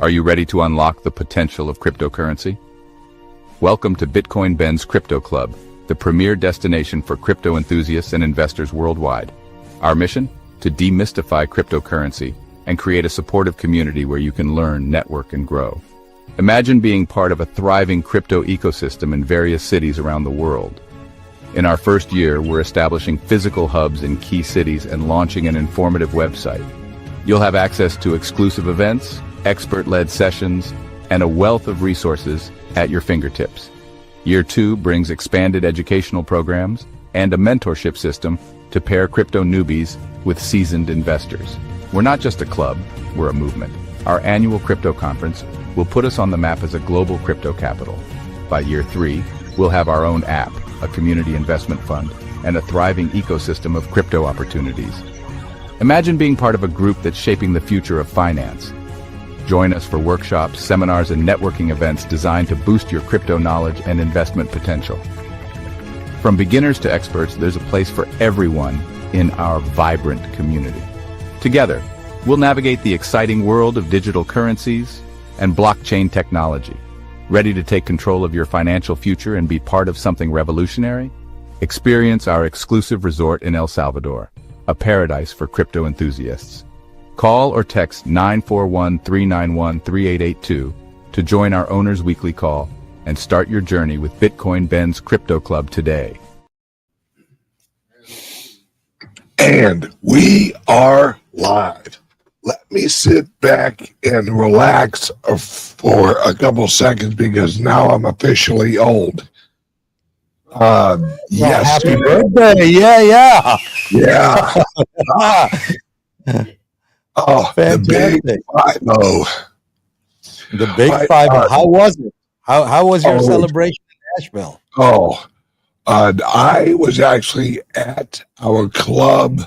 Are you ready to unlock the potential of cryptocurrency? Welcome to Bitcoin Ben's Crypto Club, the premier destination for crypto enthusiasts and investors worldwide. Our mission? To demystify cryptocurrency and create a supportive community where you can learn, network, and grow. Imagine being part of a thriving crypto ecosystem in various cities around the world. In our first year, we're establishing physical hubs in key cities and launching an informative website. You'll have access to exclusive events, expert-led sessions, and a wealth of resources at your fingertips. Year 2 brings expanded educational programs and a mentorship system to pair crypto newbies with seasoned investors. We're not just a club, we're a movement. Our annual crypto conference will put us on the map as a global crypto capital. By year 3, we'll have our own app, a community investment fund, and a thriving ecosystem of crypto opportunities. Imagine being part of a group that's shaping the future of finance. Join us for workshops, seminars, and networking events designed to boost your crypto knowledge and investment potential. From beginners to experts, there's a place for everyone in our vibrant community. Together, we'll navigate the exciting world of digital currencies and blockchain technology. Ready to take control of your financial future and be part of something revolutionary? Experience our exclusive resort in El Salvador, a paradise for crypto enthusiasts. Call or text 941-391-3882 to join our Owners Weekly Call and start your journey with Bitcoin Ben's Crypto Club today. And we are live. Let me sit back and relax for a couple seconds because now I'm officially old. Yes. Happy birthday. Yeah. Oh, fantastic. The big 5-0. The big 5-0. How was it? How was your celebration in Nashville? I was actually at our club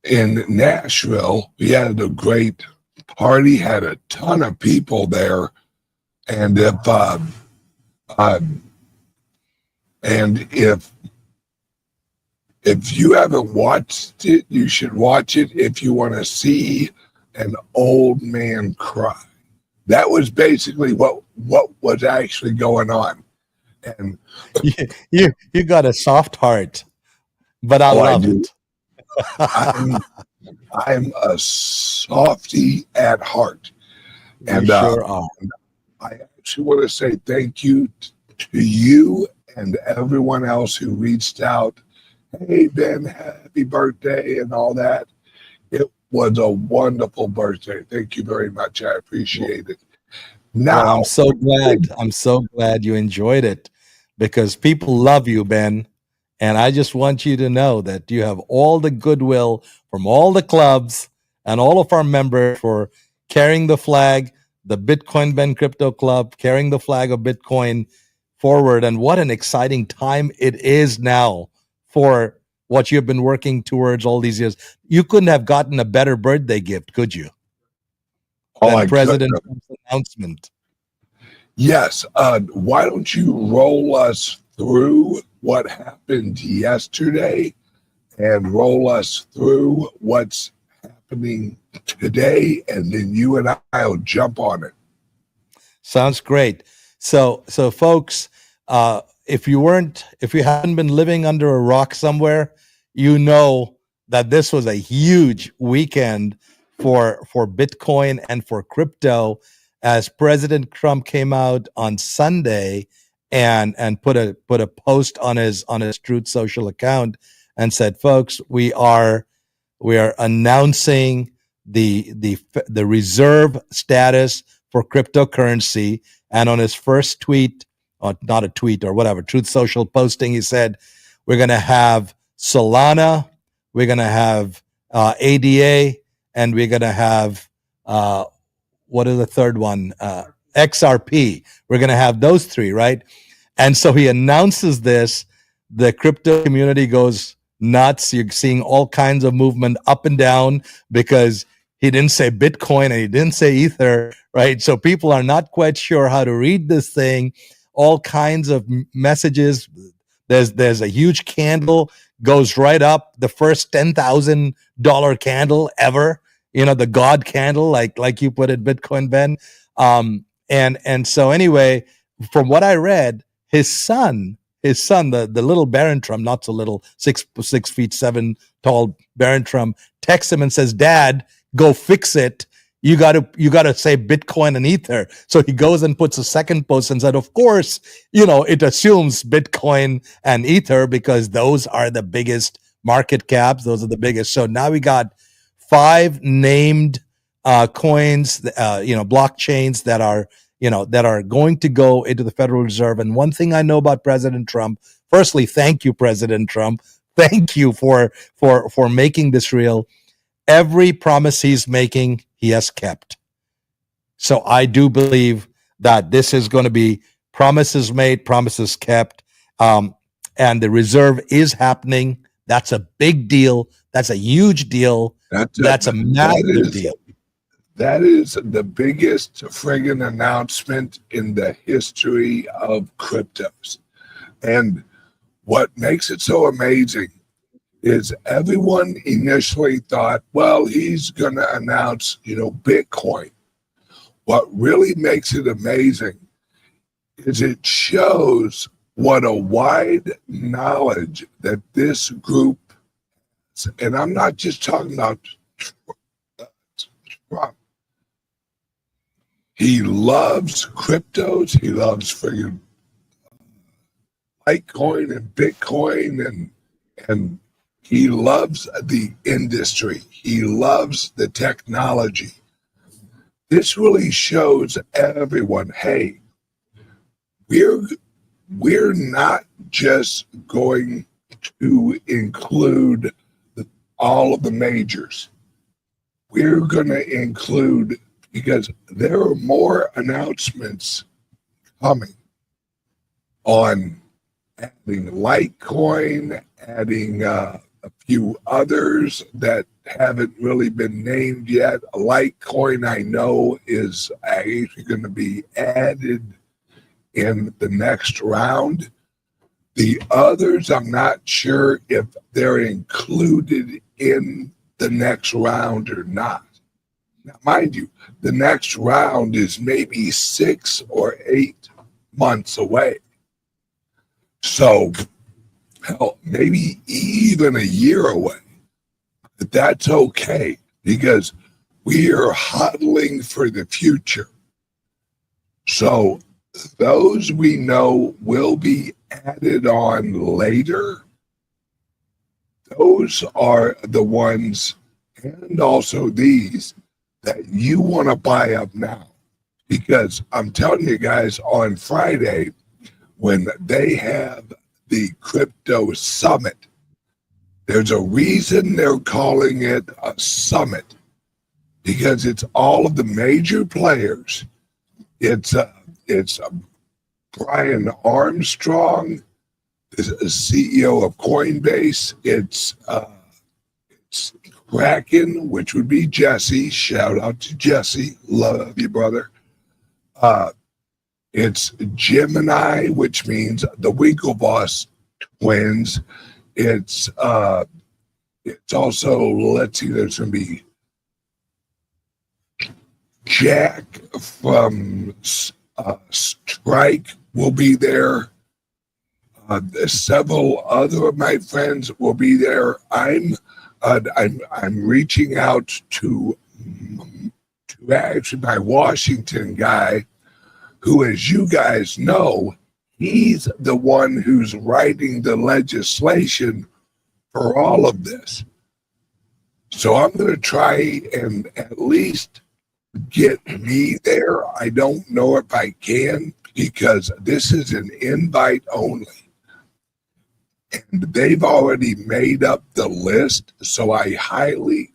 in Nashville. We had a great party, had a ton of people there, and if you haven't watched it, you should watch it if you want to see an old man cry. That was basically what was actually going on. And you got a soft heart, but I love it. I'm a softy at heart. And sure are. I actually want to say thank you to you and everyone else who reached out. Hey, Ben, happy birthday and all that. It was a wonderful birthday. Thank you very much. I appreciate it. Now, well, I'm so glad you enjoyed it because people love you, Ben. And I just want you to know that you have all the goodwill from all the clubs and all of our members for carrying the flag, the Bitcoin Ben Crypto Club, carrying the flag of Bitcoin forward. And what an exciting time it is now for what you've been working towards all these years. You couldn't have gotten a better birthday gift, could you? Than President Trump's announcement. Yes. Why don't you roll us through what happened yesterday and roll us through what's happening today, and then you and I will jump on it. Sounds great. So folks, if you haven't been living under a rock somewhere, you know that this was a huge weekend for Bitcoin and for crypto, as President Trump came out on Sunday and put a post on his Truth Social account and said, folks, we are announcing the reserve status for cryptocurrency. And on his first tweet, or not a tweet or whatever, Truth Social posting, he said, we're going to have Solana, we're going to have ADA, and we're going to have, what is the third one? XRP. We're going to have those three, right? And so he announces this. The crypto community goes nuts. You're seeing all kinds of movement up and down because he didn't say Bitcoin and he didn't say Ether, right? So people are not quite sure how to read this thing. All kinds of messages. There's a huge candle, goes right up, the first $10,000 candle ever. the God candle, like you put it, Bitcoin Ben. And so anyway, from what I read, his son, the little Baron Trump, not so little, 6 feet 7 tall Baron Trump, texts him and says, "Dad, go fix it. You gotta say Bitcoin and Ether." So he goes and puts a second post and said, of course, it assumes Bitcoin and Ether because those are the biggest market caps. Those are the biggest. So now we got 5 named coins, blockchains that are going to go into the Federal Reserve. And one thing I know about President Trump, firstly, thank you, President Trump. Thank you for making this real. Every promise he's making, he has kept. So I do believe that this is going to be promises made, promises kept, and the reserve is happening. That's a big deal. That's a huge deal. That's a massive deal. That is the biggest friggin' announcement in the history of cryptos. And what makes it so amazing is everyone initially thought, well, he's going to announce, Bitcoin. What really makes it amazing is it shows what a wide knowledge that this group has. And I'm not just talking about Trump. He loves cryptos. He loves friggin' Litecoin and Bitcoin and he loves the industry. He loves the technology. This really shows everyone, hey, we're not just going to include all of the majors. We're going to include, because there are more announcements coming on adding Litecoin, adding a few others that haven't really been named yet. Litecoin, I know, is actually going to be added in the next round. The others, I'm not sure if they're included in the next round or not. Now, mind you, the next round is maybe 6 or 8 months away. So, hell, maybe even a year away. But that's okay because we are huddling for the future. So those we know will be added on later. Those are the ones, and also these, that you want to buy up now. Because I'm telling you guys, on Friday, when they have the crypto summit, there's a reason they're calling it a summit, because it's all of the major players. It's Brian Armstrong, the CEO of Coinbase. It's Kraken, which would be Jesse. Shout out to Jesse. Love you, brother. It's Gemini, which means the Winklevoss twins. It's also, let's see, there's going to be Jack from Strike will be there. Several other of my friends will be there. I'm reaching out to actually my Washington guy, who, as you guys know, he's the one who's writing the legislation for all of this. So I'm going to try and at least get me there. I don't know if I can, because this is an invite only. And they've already made up the list, so I highly,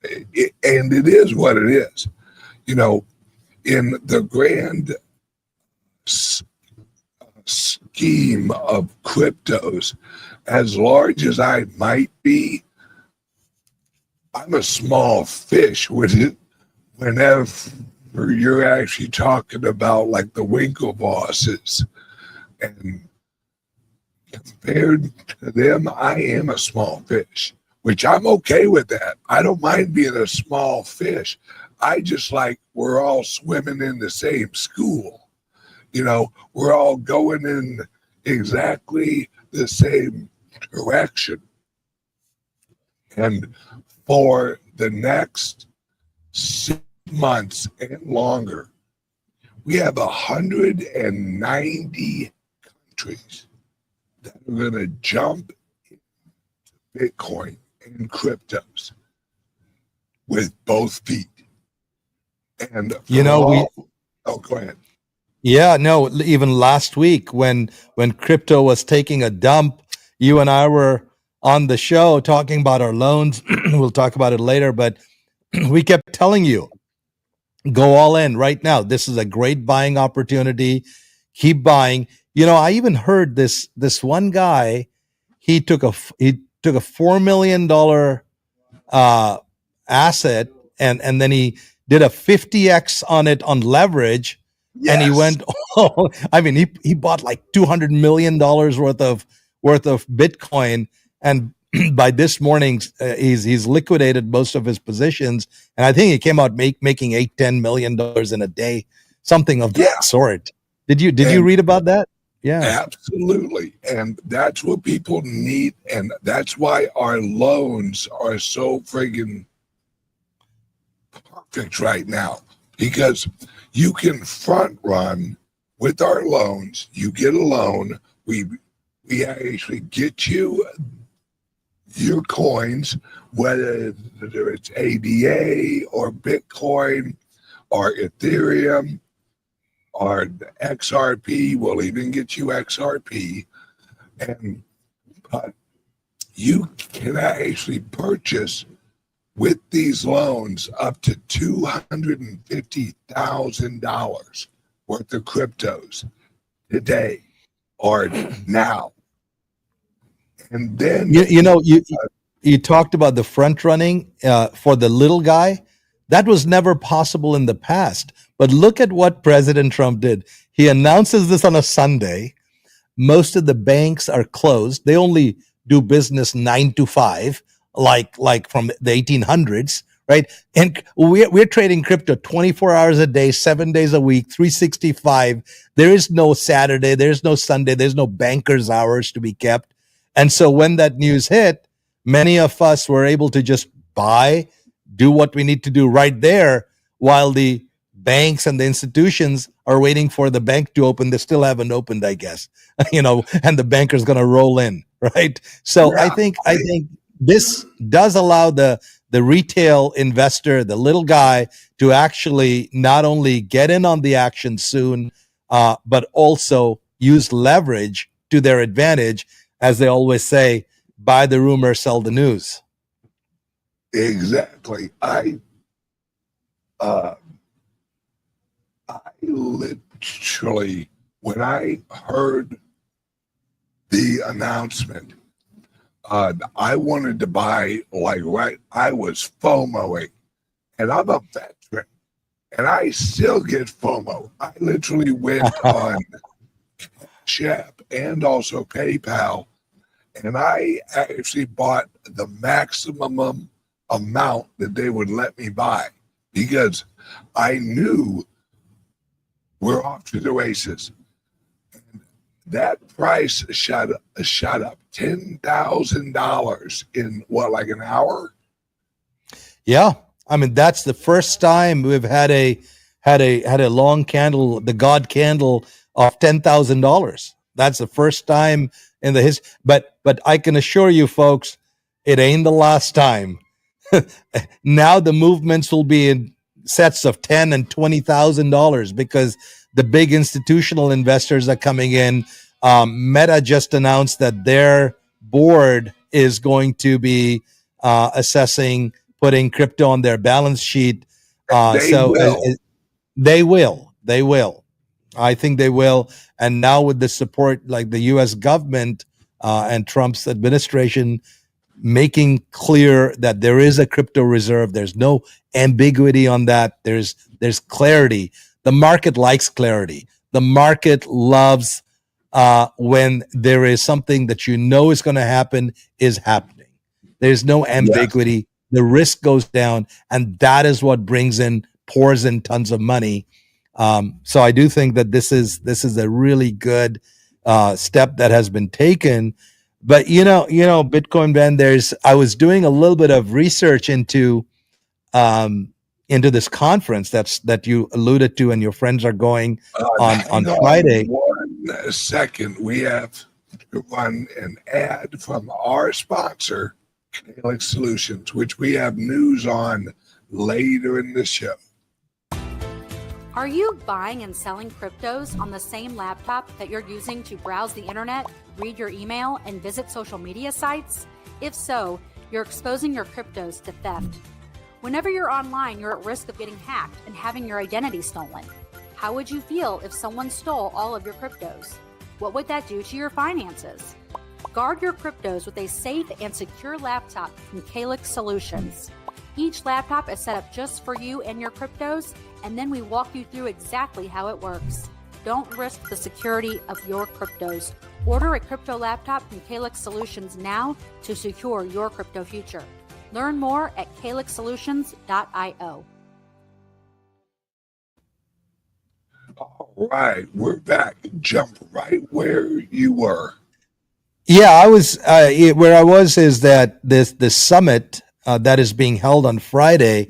and it is what it is. In the grand scheme of cryptos, as large as I might be, I'm a small fish with it whenever you're actually talking about like the Winklevosses. And compared to them, I am a small fish. which I'm okay with that. I don't mind being a small fish. I just like we're all swimming in the same school. You know, we're all going in exactly the same direction. And for the next 6 months and longer, we have 190 countries that are going to jump into Bitcoin and cryptos with both feet. And go ahead. Yeah, no, even last week when crypto was taking a dump, you and I were on the show talking about our loans. We'll talk about it later, but we kept telling you, go all in right now. This is a great buying opportunity. Keep buying. You know, I even heard this one guy, he took a $4 million asset and then he did a 50x on it on leverage. Yes. And he went, oh, I mean, he bought like $200 million worth of Bitcoin. And by this morning, he's liquidated most of his positions. And I think he came out making $8-10 million in a day, something of that sort. Did you read about that? Yeah, absolutely. And that's what people need. And that's why our loans are so friggin' perfect right now, because you can front run with our loans. You get a loan. We actually get you your coins, whether it's ADA or Bitcoin or Ethereum or XRP. We'll even get you XRP. And you can actually purchase with these loans up to $250,000 worth of cryptos today or now. And then you talked about the front running for the little guy. That was never possible in the past. But look at what President Trump did. He announces this on a Sunday. Most of the banks are closed. They only do business 9 to 5. Like from the 1800s, right? And we're trading crypto 24 hours a day, 7 days a week, 365. There is no Saturday, there's no Sunday, there's no banker's hours to be kept. And so when that news hit, many of us were able to just buy, do what we need to do right there, while the banks and the institutions are waiting for the bank to open. They still haven't opened, I guess, and the banker's going to roll in, right? So I think this does allow the retail investor, the little guy, to actually not only get in on the action soon, but also use leverage to their advantage. As they always say, buy the rumor, sell the news. Exactly. I literally, when I heard the announcement, I wanted to buy I was FOMOing, and I'm a veteran, and I still get FOMO. I literally went on Cash App and also PayPal, and I actually bought the maximum amount that they would let me buy, because I knew we're off to the races. That price shot up $10,000 in like an hour? Yeah, I mean that's the first time we've had a long candle, the God candle of $10,000. That's the first time in the history. But I can assure you, folks, it ain't the last time. Now the movements will be in sets of $10,000 and $20,000 because the big institutional investors are coming in. Meta just announced that their board is going to be assessing putting crypto on their balance sheet. They will. I think they will. And now with the support, like the U.S. government and Trump's administration making clear that there is a crypto reserve, there's no ambiguity on that. There's clarity. The market likes clarity. The market loves when there is something that is going to happen is happening. There's no Yes. ambiguity. The risk goes down, and that is what pours in tons of money. So I do think that this is a really good step that has been taken. But Bitcoin, Ben, I was doing a little bit of research into this conference that you alluded to, and your friends are going on Hang Friday. 1 second. We have to run an ad from our sponsor, CALIX Solutions, which we have news on later in the show. Are you buying and selling cryptos on the same laptop that you're using to browse the internet, read your email, and visit social media sites? If so, you're exposing your cryptos to theft. Whenever you're online, you're at risk of getting hacked and having your identity stolen. How would you feel if someone stole all of your cryptos? What would that do to your finances? Guard your cryptos with a safe and secure laptop from CALIX Solutions. Each laptop is set up just for you and your cryptos, and then we walk you through exactly how it works. Don't risk the security of your cryptos. Order a crypto laptop from CALIX Solutions now to secure your crypto future. Learn more at calixsolutions.io. All right, we're back. Jump right where you were. Yeah, I was where I was is that this summit that is being held on Friday.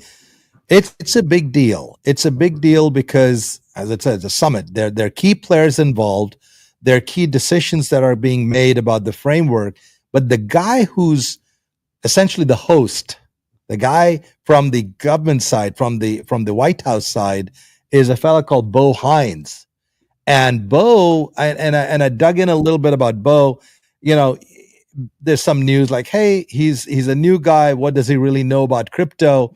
It's a big deal. It's a big deal because, as I said, it's a summit. There are key players involved. There are key decisions that are being made about the framework. But the guy who's essentially the host, the guy from the government side, from the White House side, is a fellow called Bo Hines. And Bo, and I dug in a little bit about Bo. There's some news like, hey, he's a new guy. What does he really know about crypto?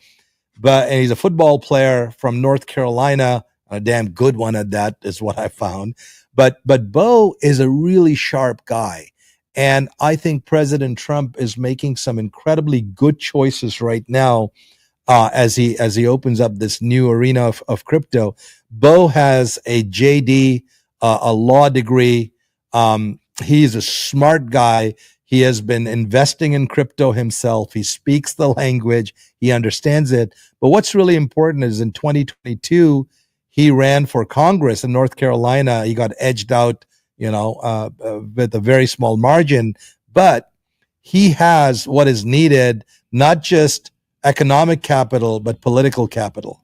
And he's a football player from North Carolina, a damn good one at that, is what I found. But Bo is a really sharp guy. And I think President Trump is making some incredibly good choices right now as he opens up this new arena of crypto. Bo has a JD, a law degree. He's a smart guy. He has been investing in crypto himself. He speaks the language. He understands it. But what's really important is in 2022, he ran for Congress in North Carolina. He got edged out, with a very small margin. But he has what is needed, not just economic capital, but political capital.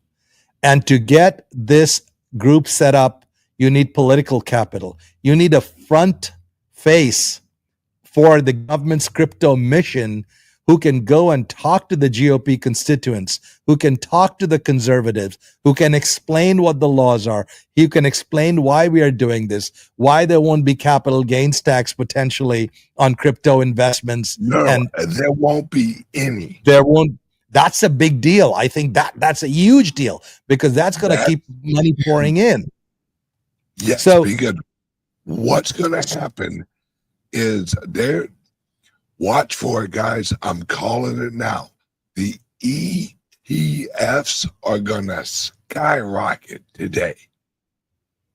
And to get this group set up, you need political capital. You need a front face for the government's crypto mission who can go and talk to the GOP constituents, who can talk to the conservatives, who can explain what the laws are, who can explain why we are doing this, why there won't be capital gains tax potentially on crypto investments. No, and there won't be any. There won't. That's a big deal. I think that's a huge deal because that's going to keep money pouring in. Yes, so, because what's going to happen is watch for it, guys. I'm calling it now. The ETFs are going to skyrocket today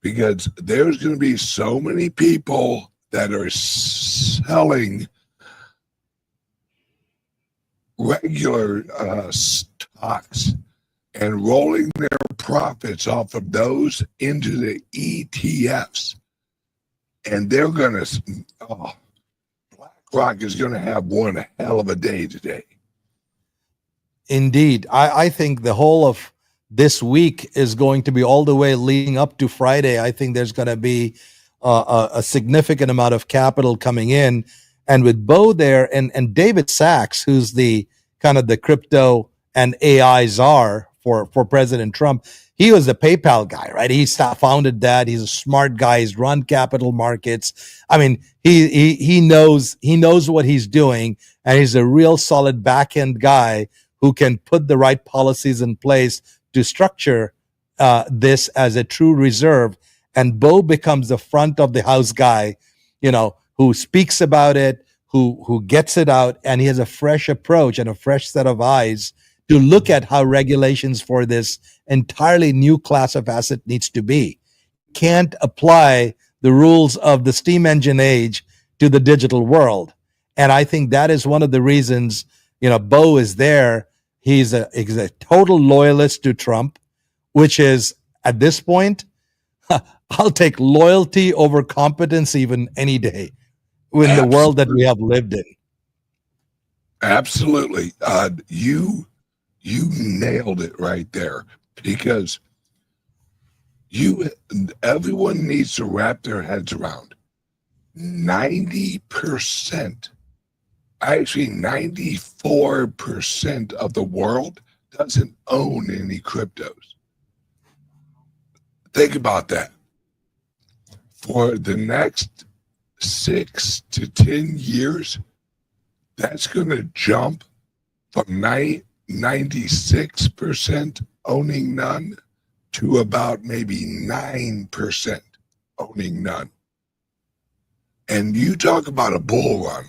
because there's going to be so many people that are selling regular stocks and rolling their profits off of those into the ETFs. And they're going to, BlackRock is going to have one hell of a day today. Indeed. I think the whole of this week is going to be all the way leading up to Friday. I think there's going to be a significant amount of capital coming in. And with Bo there and David Sachs, who's the kind of the crypto and AI czar for President Trump, he was the PayPal guy, right? He founded that. He's a smart guy. He's run capital markets. I mean, he knows what he's doing, and he's a real solid back end guy who can put the right policies in place to structure this as a true reserve. And Bo becomes the front of the house guy, who speaks about it, who gets it out, and he has a fresh approach and a fresh set of eyes to look at how regulations for this entirely new class of asset needs to be. Can't apply the rules of the steam engine age to the digital world. And I think that is one of the reasons Bo is there. He's a total loyalist to Trump, which is at this point, I'll take loyalty over competence even any day in the world that we have lived in. Absolutely. You nailed it right there, because everyone needs to wrap their heads around 90%, actually 94% of the world doesn't own any cryptos. Think about that. For the next 6 to 10 years, that's going to jump from 96% owning none to about maybe 9% owning none. And you talk about a bull run.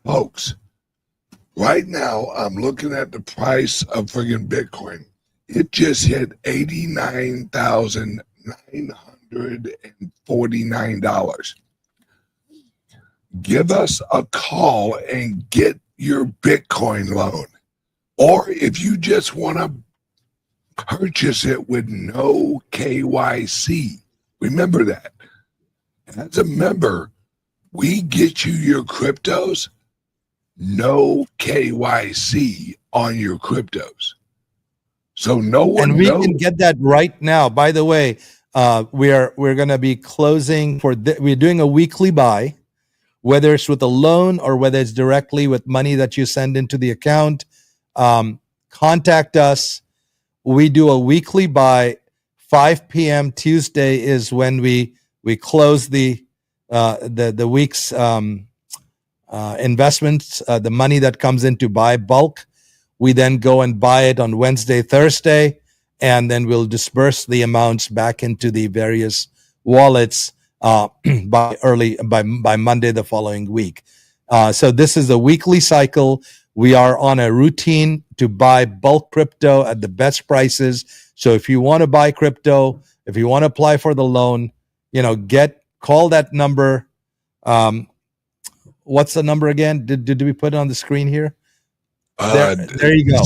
Folks, right now I'm looking at the price of friggin' Bitcoin. It just hit $89,949. Give us a call and get your Bitcoin loan. Or if you just want to purchase it with no KYC, remember that. As a member, we get you your cryptos, no KYC on your cryptos. So no one And we knows. can get that right now. By the way, we're going to be closing we're doing a weekly buy, whether it's with a loan or whether it's directly with money that you send into the account. Contact us. We do a weekly buy. 5 p.m. Tuesday is when we close the week's investments, the money that comes in to buy bulk. We then go and buy it on Wednesday, Thursday, and then we'll disperse the amounts back into the various wallets by Monday the following week. So this is a weekly cycle. We are on a routine to buy bulk crypto at the best prices. So if you want to buy crypto, if you want to apply for the loan, call that number. What's the number again? Did we put it on the screen here? There you go.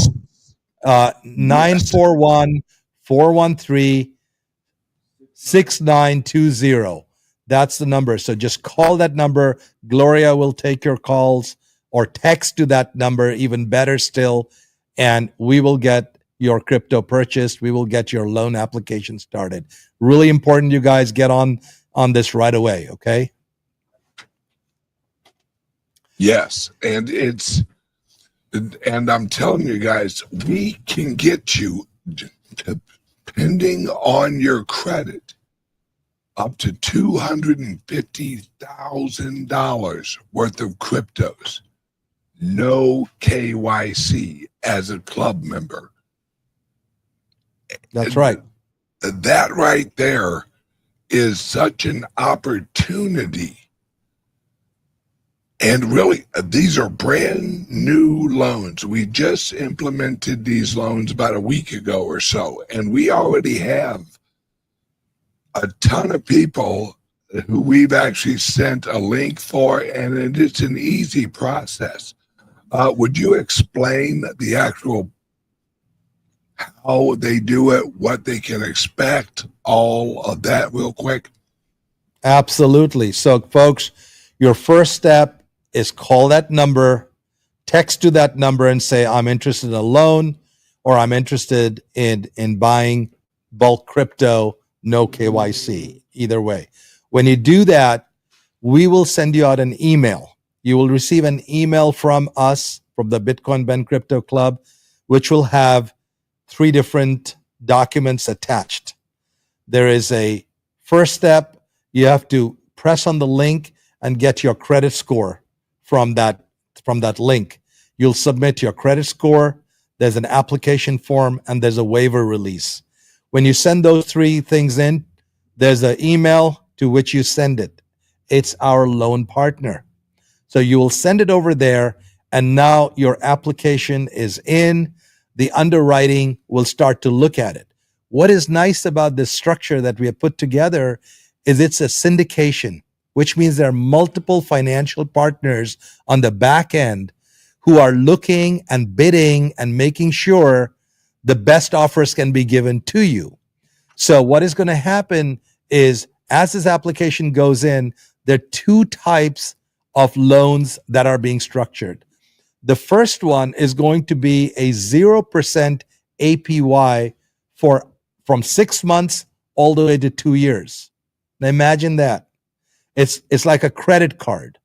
941-413-6920. That's the number. So just call that number. Gloria will take your calls, or text to that number, even better still, and we will get your crypto purchased. We will get your loan application started. Really important you guys get on this right away, okay? Yes, and I'm telling you guys, we can get you, depending on your credit, up to $250,000 worth of cryptos. No KYC as a club member. That's right. That right there is such an opportunity. And really, these are brand new loans. We just implemented these loans about a week ago or so, and we already have a ton of people who we've actually sent a link for, and it's an easy process. Would you explain the actual how they do it, what they can expect, all of that real quick? Absolutely. So, folks, your first step is call that number, text to that number and say, I'm interested in a loan, or I'm interested in buying bulk crypto, no KYC, either way. When you do that, we will send you out an email. You will receive an email from us, from the Bitcoin Ben Crypto Club, which will have 3 different documents attached. There is a first step. You have to press on the link and get your credit score from that link. You'll submit your credit score. There's an application form and there's a waiver release. When you send those 3 things in, there's an email to which you send it. It's our loan partner. So you will send it over there, and now your application is in. The underwriting will start to look at it. What is nice about this structure that we have put together is it's a syndication, which means there are multiple financial partners on the back end who are looking and bidding and making sure the best offers can be given to you. So what is going to happen is, as this application goes in, there are two types of loans that are being structured. The first one is going to be a 0% APY from 6 months all the way to 2 years. Now imagine that. It's like a credit card.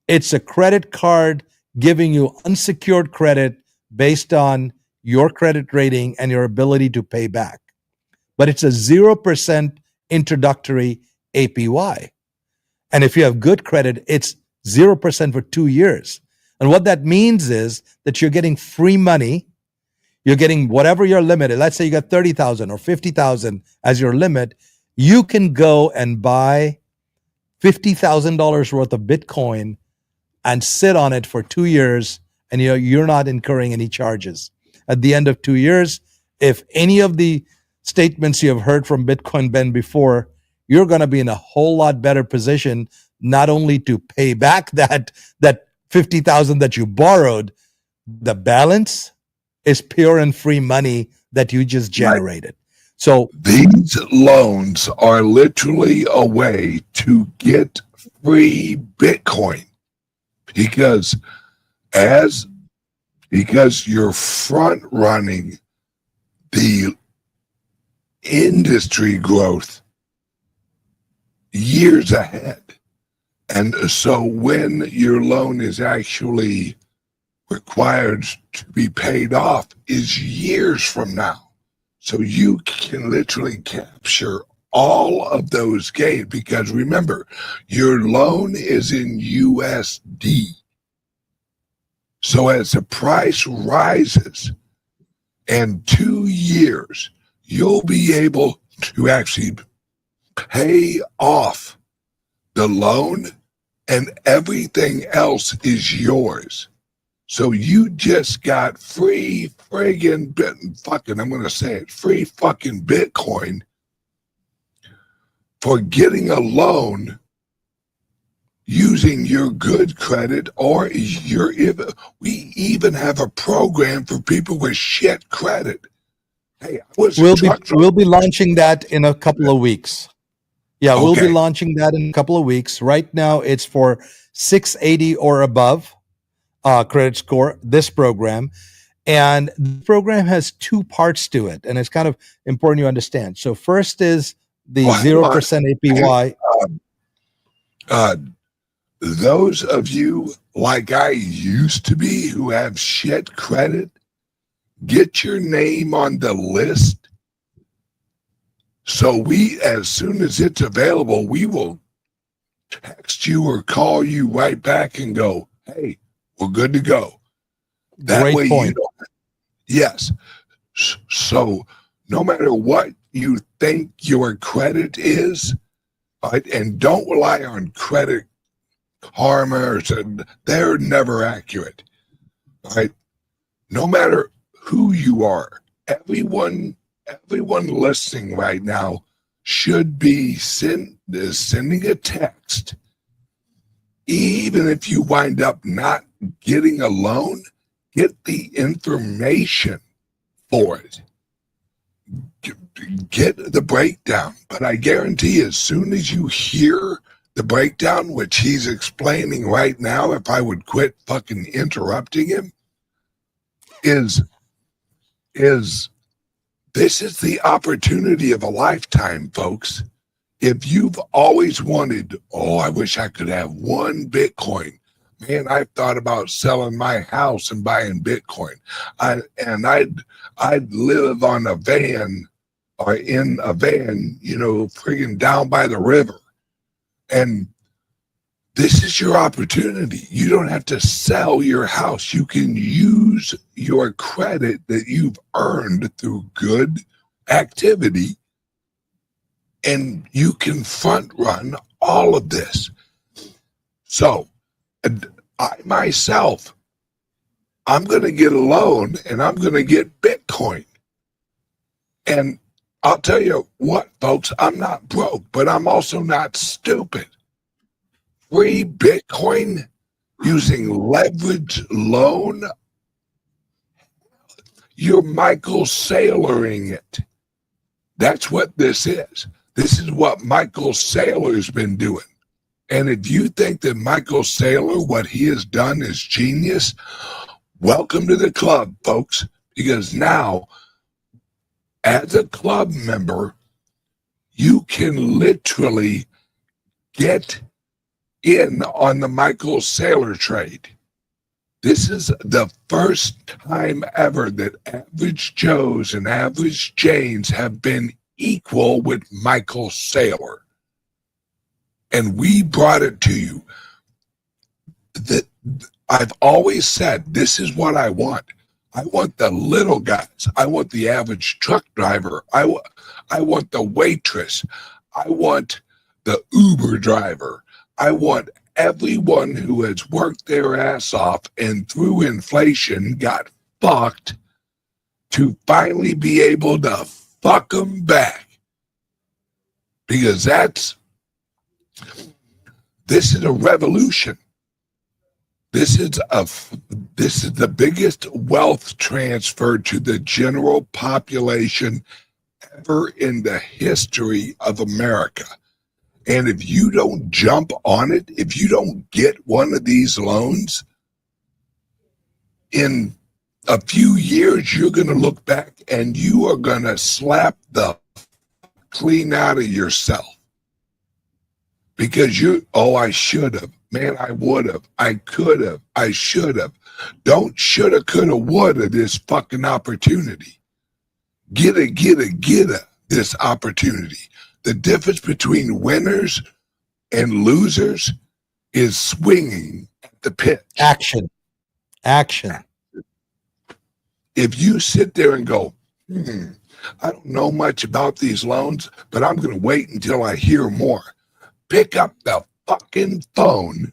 It's a credit card giving you unsecured credit based on your credit rating and your ability to pay back. But it's a 0% introductory APY. And if you have good credit, it's 0% for 2 years. And what that means is that you're getting free money. You're getting whatever your limit is. Let's say you got 30,000 or 50,000 as your limit. You can go and buy $50,000 worth of Bitcoin and sit on it for 2 years, and you're not incurring any charges. At the end of 2 years, if any of the statements you have heard from Bitcoin Ben before, you're going to be in a whole lot better position, not only to pay back that 50,000 that you borrowed, the balance is pure and free money that you just generated. Right. So these loans are literally a way to get free Bitcoin because you're front running the industry growth years ahead. And so when your loan is actually required to be paid off is years from now. So you can literally capture all of those gains because remember, your loan is in USD. So as the price rises in 2 years, you'll be able to actually pay off the loan and everything else is yours. So you just got free friggin' I'm going to say it, free fucking Bitcoin for getting a loan using your good credit or we even have a program for people with shit credit. Hey, we'll be launching that in a couple of weeks. Yeah, we'll Okay. be launching that in a couple of weeks. Right now, it's for 680 or above credit score, this program. And the program has two parts to it, and it's kind of important you understand. So first is the 0% APY. Those of you like I used to be who have shit credit, get your name on the list. So as soon as it's available, we will text you or call you right back and go, hey, we're good to go. That Great way point. Yes. So no matter what you think your credit is, right, and don't rely on credit karma, they're never accurate. Right? No matter who you are, everyone listening right now should be sending a text. Even if you wind up not getting a loan, get the information for it. Get the breakdown. But I guarantee as soon as you hear the breakdown, which he's explaining right now, if I would quit fucking interrupting him, is this is the opportunity of a lifetime, folks. If you've always wanted, I wish I could have one Bitcoin. Man, I've thought about selling my house and buying Bitcoin. I'd live on a van or in a van, friggin' down by the river. And this is your opportunity. You don't have to sell your house. You can use your credit that you've earned through good activity, and you can front run all of this. So I myself, I'm going to get a loan and I'm going to get Bitcoin. And I'll tell you what, folks, I'm not broke, but I'm also not stupid. Free Bitcoin using leverage loan, you're Michael Sailoring it. That's what this is. This is what Michael Saylor's been doing. And if you think that Michael Saylor, what he has done is genius, welcome to the club, folks, because now, as a club member, you can literally get in on the Michael Saylor trade. This is the first time ever that average Joes and average Janes have been equal with Michael Saylor. And we brought it to you. That I've always said, this is what I want. I want the little guys. I want the average truck driver. I want the waitress. I want the Uber driver. I want everyone who has worked their ass off and through inflation got fucked to finally be able to fuck them back. Because this is a revolution. This is the biggest wealth transfer to the general population ever in the history of America. And if you don't jump on it, if you don't get one of these loans, in a few years, you're going to look back and you are going to slap the clean out of yourself. Because I should have. Man, I would have. I could have. I should have. Don't shoulda, coulda, woulda this fucking opportunity. Get this opportunity. The difference between winners and losers is swinging at the pitch. Action. If you sit there and go, I don't know much about these loans, but I'm going to wait until I hear more. Pick up the fucking phone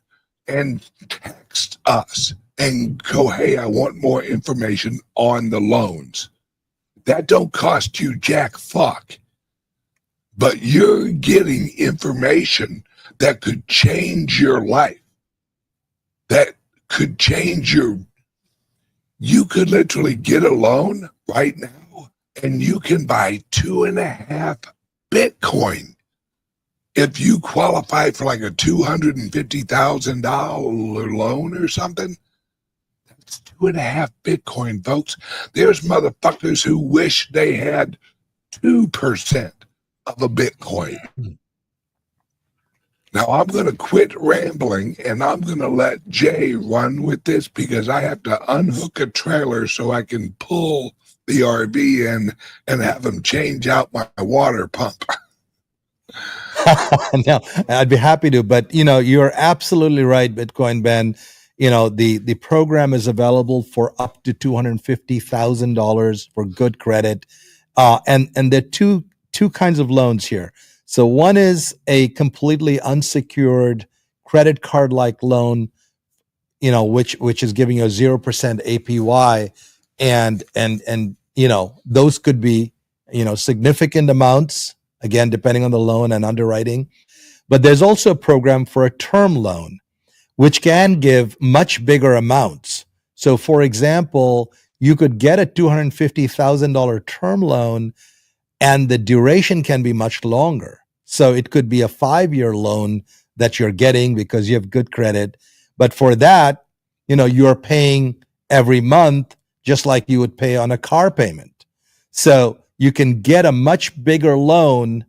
and text us and go, hey, I want more information on the loans. That don't cost you jack fuck. But you're getting information that could change your life. That could change you could literally get a loan right now and you can buy 2.5 Bitcoin. If you qualify for like a $250,000 loan or something, that's 2.5 Bitcoin, folks. There's motherfuckers who wish they had 2% of a Bitcoin. Now I'm going to quit rambling and I'm going to let Jay run with this because I have to unhook a trailer so I can pull the RV in and have him change out my water pump. No, I'd be happy to, but you're absolutely right, Bitcoin Ben. The program is available for up to $250,000 for good credit, and there are two kinds of loans here. So one is a completely unsecured credit card like loan, which is giving you a 0% APY, and those could be significant amounts. Again, depending on the loan and underwriting. But there's also a program for a term loan, which can give much bigger amounts. So, for example, you could get a $250,000 term loan and the duration can be much longer. So it could be a 5-year loan that you're getting because you have good credit. But for that, you're paying every month just like you would pay on a car payment. So you can get a much bigger loan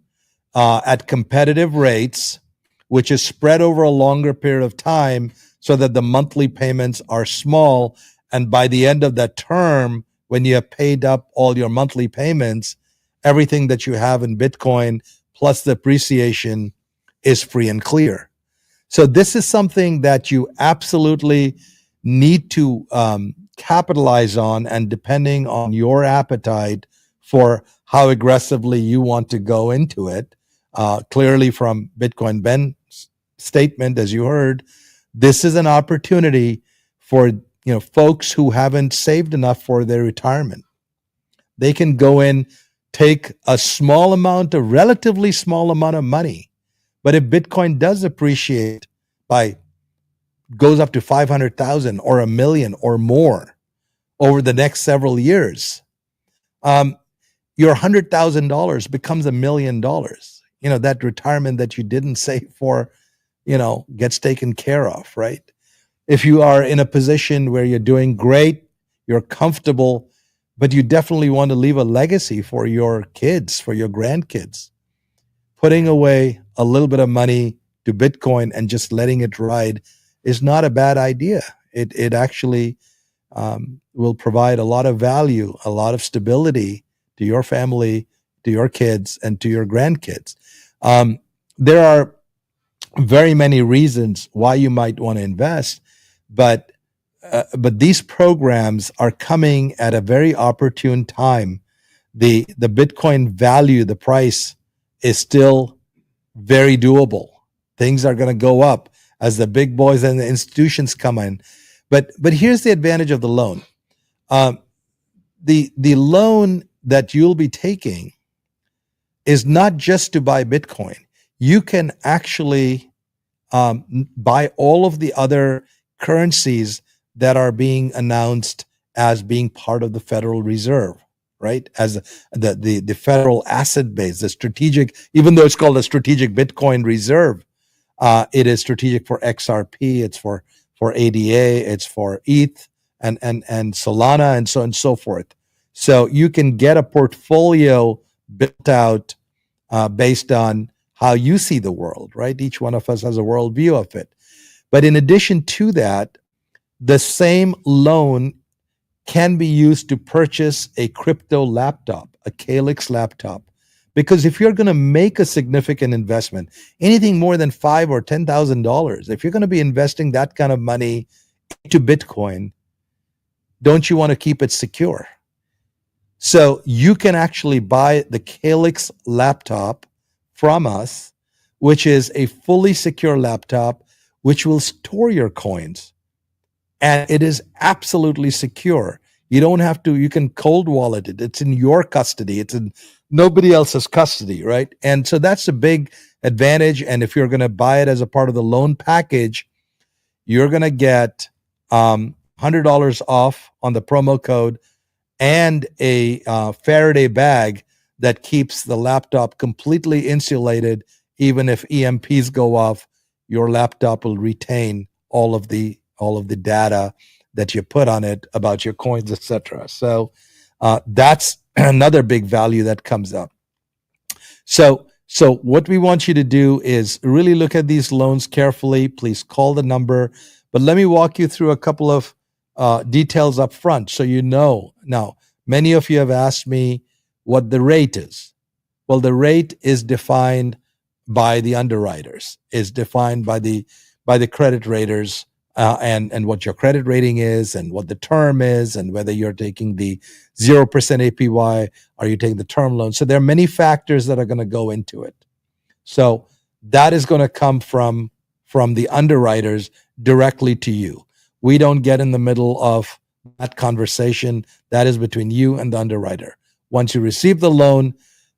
at competitive rates, which is spread over a longer period of time so that the monthly payments are small. And by the end of that term, when you have paid up all your monthly payments, everything that you have in Bitcoin plus the appreciation is free and clear. So this is something that you absolutely need to capitalize on, and depending on your appetite for how aggressively you want to go into it. Clearly from Bitcoin Ben's statement, as you heard, this is an opportunity for folks who haven't saved enough for their retirement. They can go in, take a relatively small amount of money. But if Bitcoin does appreciate by goes up to 500,000 or a million or more over the next several years, your $100,000 becomes $1 million. That retirement that you didn't save for, gets taken care of, right? If you are in a position where you're doing great, you're comfortable, but you definitely want to leave a legacy for your kids, for your grandkids, putting away a little bit of money to Bitcoin and just letting it ride is not a bad idea. It actually will provide a lot of value, a lot of stability to your family, to your kids, and to your grandkids. There are very many reasons why you might want to invest, but these programs are coming at a very opportune time. The Bitcoin value, the price, is still very doable. Things are going to go up as the big boys and the institutions come in. But here's the advantage of the loan. The loan that you'll be taking is not just to buy Bitcoin. You can actually buy all of the other currencies that are being announced as being part of the Federal Reserve, right? As the federal asset base, the strategic, even though it's called a strategic Bitcoin reserve, it is strategic for XRP, it's for ADA, it's for ETH and Solana and so on and so forth. So you can get a portfolio built out based on how you see the world, right? Each one of us has a worldview of it. But in addition to that, the same loan can be used to purchase a crypto laptop, a CALIX laptop. Because if you're going to make a significant investment, anything more than $5,000 or $10,000, if you're going to be investing that kind of money into Bitcoin, don't you want to keep it secure? So you can actually buy the CALIX laptop from us, which is a fully secure laptop, which will store your coins. And it is absolutely secure. You don't have to, you can cold wallet it. It's in your custody. It's in nobody else's custody, right? And so that's a big advantage. And if you're going to buy it as a part of the loan package, you're going to get $100 off on the promo code and a Faraday bag that keeps the laptop completely insulated. Even if EMPs go off, your laptop will retain all of the data that you put on it about your coins, etc. So that's another big value that comes up. So what we want you to do is really look at these loans carefully. Please call the number. But let me walk you through a couple of details up front so you know. Now, many of you have asked me what the rate is. Well, the rate is defined by the underwriters, is defined by the credit raters, and what your credit rating is and what the term is and whether you're taking the 0% APY or you're taking the term loan. So there are many factors that are going to go into it. So that is going to come from the underwriters directly to you. We don't get in the middle of that conversation. That is between you and the underwriter. Once you receive the loan,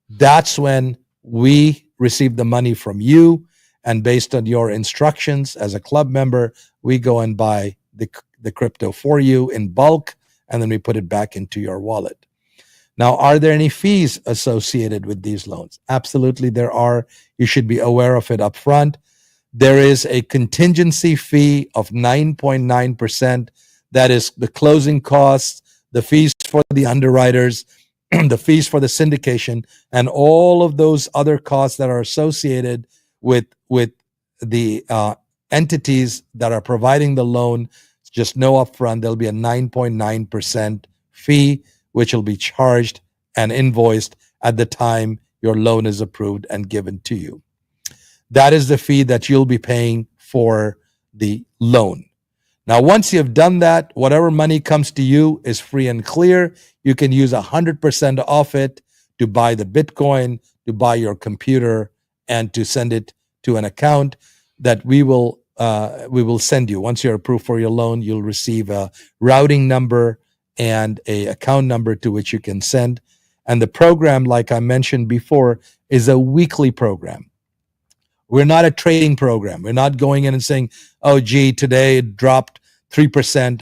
that's when we receive the money from you. And based on your instructions as a club member, we go and buy the crypto for you in bulk, and then we put it back into your wallet. Now, are there any fees associated with these loans? Absolutely, there are. You should be aware of it up front. There is a contingency fee of 9.9%. That is the closing costs, the fees for the underwriters, the fees for the syndication, and all of those other costs that are associated with the entities that are providing the loan. Just know upfront there'll be a 9.9% fee, which will be charged and invoiced at the time your loan is approved and given to you. That is the fee that you'll be paying for the loan. Now, once you've done that, whatever money comes to you is free and clear. You can use 100% of it to buy the Bitcoin, to buy your computer, and to send it to an account that we will send you. Once you're approved for your loan, you'll receive a routing number and a account number to which you can send. And the program, like I mentioned before, is a weekly program. We're not a trading program. We're not going in and saying, oh, gee, today it dropped 3%.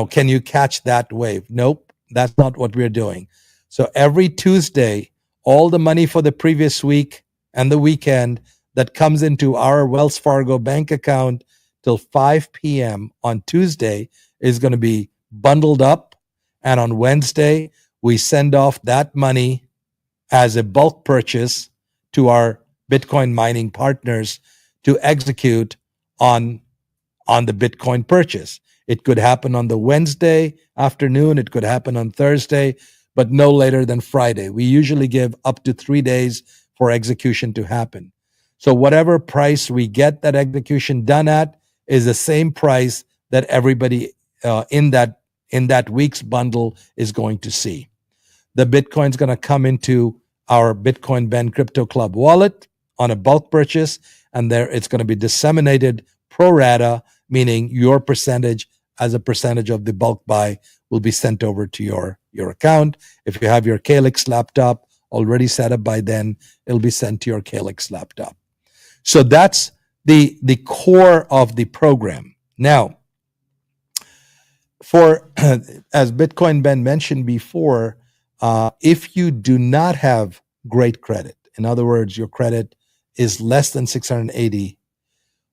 Can you catch that wave? Nope, that's not what we're doing. So every Tuesday, all the money for the previous week and the weekend that comes into our Wells Fargo bank account till 5 p.m. on Tuesday is going to be bundled up. And on Wednesday, we send off that money as a bulk purchase to our Bitcoin mining partners to execute on the Bitcoin purchase. It could happen on the Wednesday afternoon. It could happen on Thursday, but no later than Friday. We usually give up to 3 days for execution to happen. So whatever price we get that execution done at is the same price that everybody in that week's bundle is going to see. The Bitcoin's going to come into our Bitcoin Ben Crypto Club wallet on a bulk purchase, and there it's going to be disseminated pro rata, meaning your percentage as a percentage of the bulk buy will be sent over to your account. If you have your CALIX laptop already set up by then, it'll be sent to your CALIX laptop. So that's the core of the program. Now, as Bitcoin Ben mentioned before, if you do not have great credit, in other words, your credit is less than 680,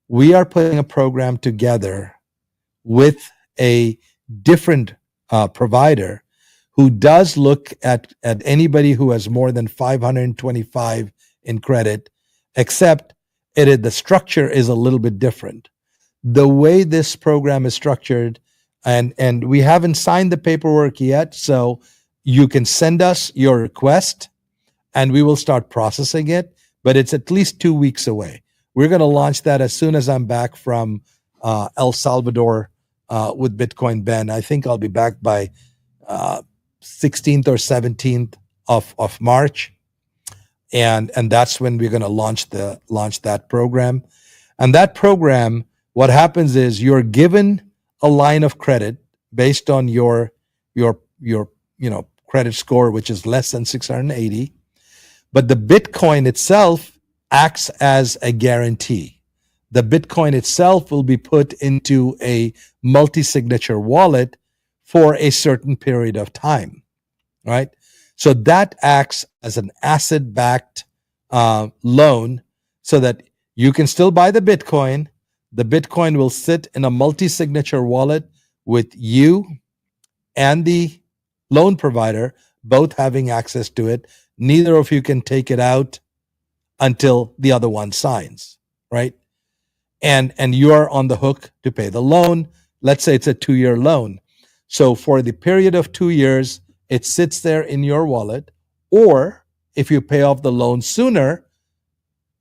we are putting a program together with a different provider who does look at anybody who has more than 525 in credit, except the structure is a little bit different. The way this program is structured, and we haven't signed the paperwork yet, so you can send us your request and we will start processing it, but it's at least 2 weeks away. We're going to launch that as soon as I'm back from El Salvador with Bitcoin Ben. I think I'll be back by 16th or 17th of March. And that's when we're going to launch that program. And that program, what happens is you're given a line of credit based on your credit score, which is less than 680. But the Bitcoin itself acts as a guarantee. The Bitcoin itself will be put into a multi-signature wallet for a certain period of time, right? So that acts as an asset-backed loan so that you can still buy the Bitcoin. The Bitcoin will sit in a multi-signature wallet with you and the loan provider both having access to it. Neither of you can take it out until the other one signs, right? And you are on the hook to pay the loan. Let's say it's a 2-year loan. So for the period of 2 years, it sits there in your wallet. Or if you pay off the loan sooner,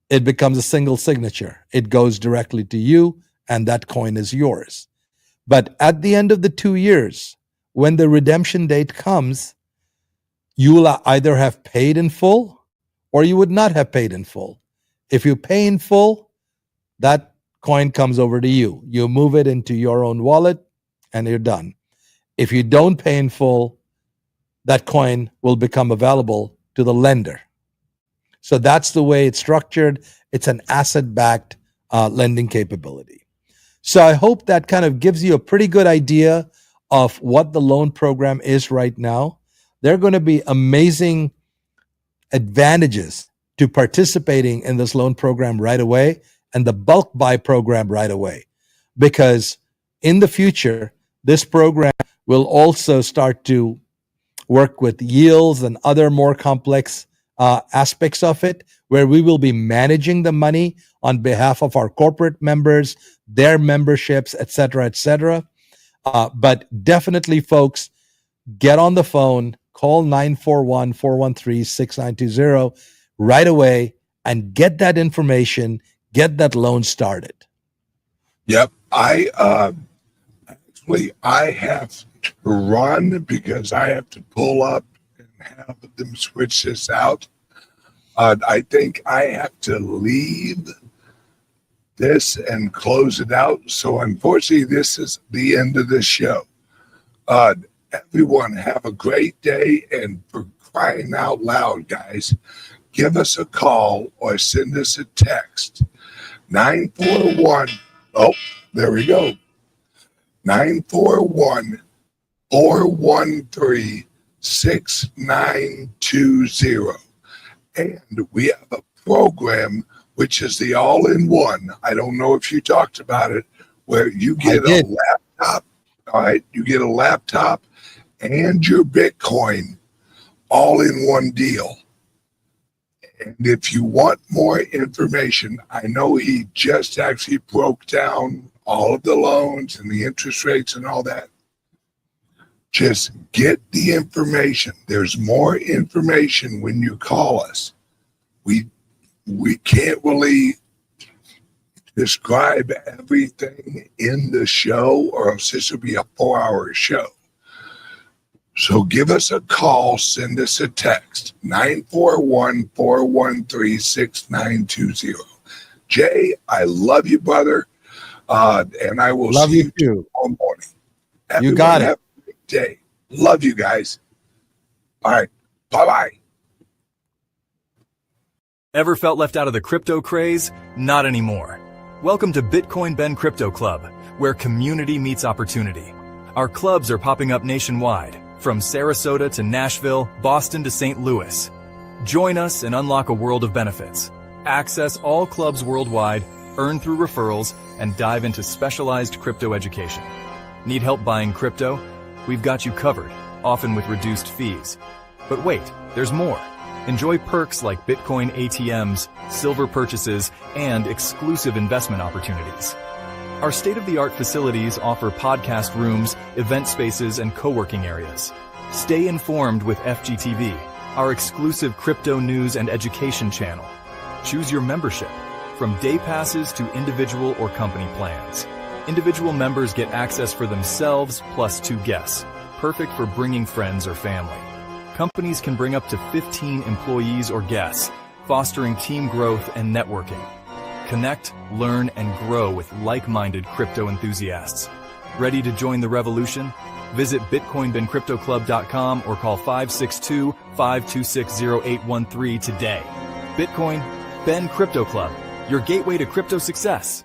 it becomes a single signature. It goes directly to you and that coin is yours. But at the end of the 2 years, when the redemption date comes, you will either have paid in full or you would not have paid in full. If you pay in full, that coin comes over to you. You move it into your own wallet and you're done. If you don't pay in full, that coin will become available to the lender. So that's the way it's structured. It's an asset-backed lending capability. So I hope that kind of gives you a pretty good idea of what the loan program is right now. There are going to be amazing advantages to participating in this loan program right away and the bulk buy program right away. Because in the future, this program will also start to work with yields and other more complex aspects of it, where we will be managing the money on behalf of our corporate members, their memberships, et cetera, et cetera. But definitely, folks, get on the phone, call 941-413-6920 right away and get that information, get that loan started. Yep. I have to run because I have to pull up and have them switch this out. I think I have to leave this and close it out. So unfortunately, this is the end of the show. Everyone have a great day, and for crying out loud, guys, give us a call or send us a text 941. Oh, there we go. 941-413-6920. And we have a program which is the all-in-one. I don't know if you talked about it, where you get a laptop. All right, you get a laptop and your Bitcoin all in one deal. And if you want more information, I know he just actually broke down all of the loans and the interest rates and all that. Just get the information. There's more information when you call us. We can't really describe everything in the show, or else this will be a 4-hour show. So give us a call, send us a text, 941-413-6920. Jay, I love you, brother. And I will love see you too tomorrow morning. You got it. Have a great day. Love you guys. All right. Bye-bye. Ever felt left out of the crypto craze? Not anymore. Welcome to Bitcoin Ben Crypto Club, where community meets opportunity. Our clubs are popping up nationwide, from Sarasota to Nashville, Boston to St. Louis. Join us and unlock a world of benefits. Access all clubs worldwide, earn through referrals, and dive into specialized crypto education. Need help buying crypto? We've got you covered, often with reduced fees. But wait, there's more. Enjoy perks like Bitcoin ATMs, silver purchases, and exclusive investment opportunities. Our state-of-the-art facilities offer podcast rooms, event spaces, and co-working areas. Stay informed with FGTV, our exclusive crypto news and education channel. Choose your membership, from day passes to individual or company plans. Individual members get access for themselves plus 2 guests, perfect for bringing friends or family. Companies can bring up to 15 employees or guests, fostering team growth and networking. Connect, learn, and grow with like-minded crypto enthusiasts. Ready to join the revolution? Visit BitcoinBenCryptoClub.com or call 562-526-0813 today. Bitcoin Ben Crypto Club, your gateway to crypto success.